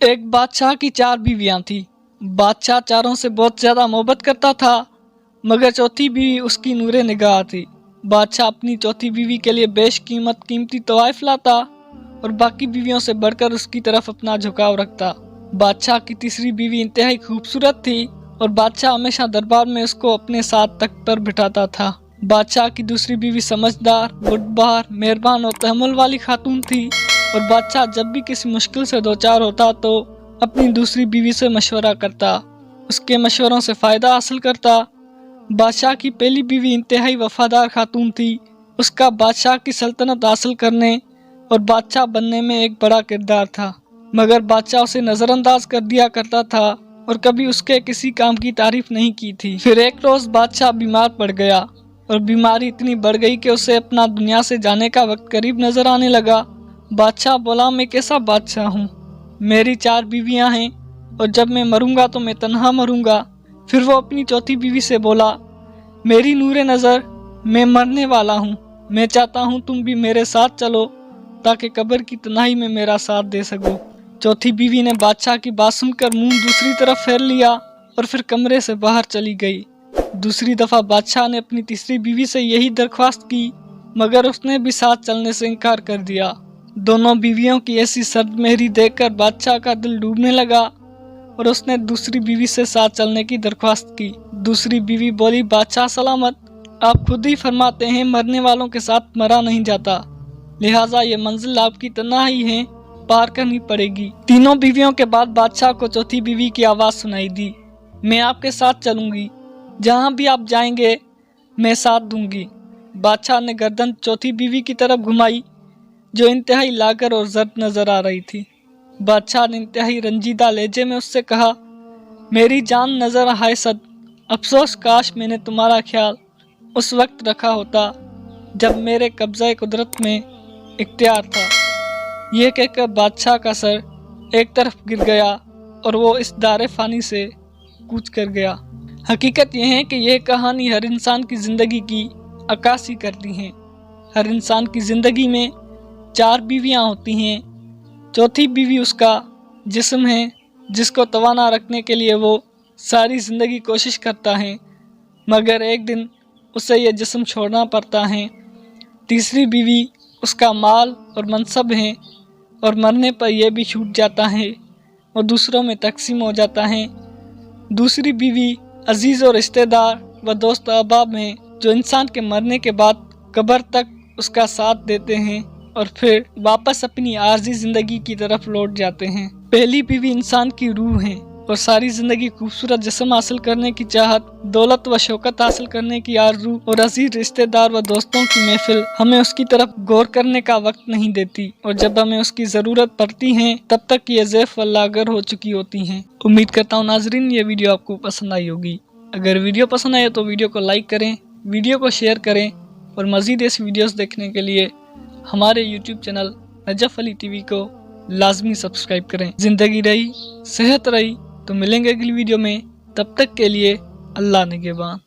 एक बादशाह की 4 बीवियां थी। बादशाह चारों से बहुत ज्यादा मोहब्बत करता था, मगर चौथी बीवी उसकी नूरे निगाह थी। बादशाह अपनी चौथी बीवी के लिए बेशकीमत कीमती तोहफे लाता और बाकी बीवियों से बढ़कर उसकी तरफ अपना झुकाव रखता। बादशाह की तीसरी बीवी इंतहाई खूबसूरत थी और बादशाह हमेशा दरबार में उसको अपने साथ तख्त पर बिठाता था। बादशाह की दूसरी बीवी समझदार, बुर्दबार, मेहरबान और तहम्मुल वाली खातून थी और बादशाह जब भी किसी मुश्किल से दो चार होता तो अपनी दूसरी बीवी से मशवरा करता, उसके मशवरों से फ़ायदा हासिल करता। बादशाह की पहली बीवी इंतहाई वफादार खातून थी। उसका बादशाह की सल्तनत हासिल करने और बादशाह बनने में एक बड़ा किरदार था, मगर बादशाह उसे नज़रअंदाज कर दिया करता था और कभी उसके किसी काम की तारीफ नहीं की थी। फिर एक रोज़ बादशाह बीमार पड़ गया और बीमारी इतनी बढ़ गई कि उसे अपना दुनिया से जाने का वक्त करीब नजर आने लगा। बादशाह बोला, मैं कैसा बादशाह हूँ, मेरी 4 बीवियां हैं और जब मैं मरूंगा तो मैं तन्हा मरूंगा। फिर वो अपनी चौथी बीवी से बोला, मेरी नूरे नज़र, मैं मरने वाला हूँ, मैं चाहता हूँ तुम भी मेरे साथ चलो ताकि कब्र की तन्हाई में मेरा साथ दे सको। चौथी बीवी ने बादशाह की बात सुनकर मुंह दूसरी तरफ फेर लिया और फिर कमरे से बाहर चली गई। दूसरी दफा बादशाह ने अपनी तीसरी बीवी से यही दरख्वास्त की, मगर उसने भी साथ चलने से इनकार कर दिया। दोनों बीवियों की ऐसी सर्दमेहरी देखकर बादशाह का दिल डूबने लगा और उसने दूसरी बीवी से साथ चलने की दरख्वास्त की। दूसरी बीवी बोली, बादशाह सलामत, आप खुद ही फरमाते हैं मरने वालों के साथ मरा नहीं जाता, लिहाजा ये मंजिल आपकी तन्हाई है, पार करनी पड़ेगी। तीनों बीवियों के बाद बादशाह को चौथी बीवी की आवाज़ सुनाई दी, मैं आपके साथ चलूंगी, जहाँ भी आप जाएंगे मैं साथ दूंगी। बादशाह ने गर्दन चौथी बीवी की तरफ घुमाई जो इंतहाई लागर और जर्द नजर आ रही थी। बादशाह ने इंतहाई रंजीदा लहजे में उससे कहा, मेरी जान नजर हाय सद, अफसोस काश मैंने तुम्हारा ख्याल उस वक्त रखा होता जब मेरे कब्ज़ा कुदरत में इख्तियार था। यह कहकर बादशाह का सर एक तरफ गिर गया और वो इस दारे फानी से कूच कर गया। हकीकत यह है कि यह कहानी हर इंसान की ज़िंदगी की अक्कासी करती है। हर इंसान की ज़िंदगी में 4 बीवियां होती हैं। चौथी बीवी उसका जिस्म है जिसको तवाना रखने के लिए वो सारी ज़िंदगी कोशिश करता है, मगर एक दिन उसे यह जिस्म छोड़ना पड़ता है। तीसरी बीवी उसका माल और मनसब है और मरने पर यह भी छूट जाता है और दूसरों में तकसीम हो जाता है। दूसरी बीवी अजीज़ और रिश्तेदार व दोस्त अहबाब हैं जो इंसान के मरने के बाद कब्र तक उसका साथ देते हैं और फिर वापस अपनी आर्जी ज़िंदगी की तरफ लौट जाते हैं। पहली बीवी इंसान की रूह है और सारी ज़िंदगी खूबसूरत जिस्म हासिल करने की चाहत, दौलत व शौकत हासिल करने की आरज़ू और अजीज रिश्तेदार व दोस्तों की महफिल हमें उसकी तरफ गौर करने का वक्त नहीं देती और जब हमें उसकी ज़रूरत पड़ती है तब तक ये ज़ैफ़ व लागर हो चुकी होती हैं। उम्मीद करता हूँ नाजरीन ये वीडियो आपको पसंद आई होगी। अगर वीडियो पसंद आए तो वीडियो को लाइक करें, वीडियो को शेयर करें और मज़ीद ऐसी वीडियोस देखने के लिए हमारे YouTube channel Najaf Ali TV को लाजमी सब्सक्राइब करें। ज़िंदगी रही, सेहत रही तो मिलेंगे अगली वीडियो में, तब तक के लिए अल्लाह निगहबान।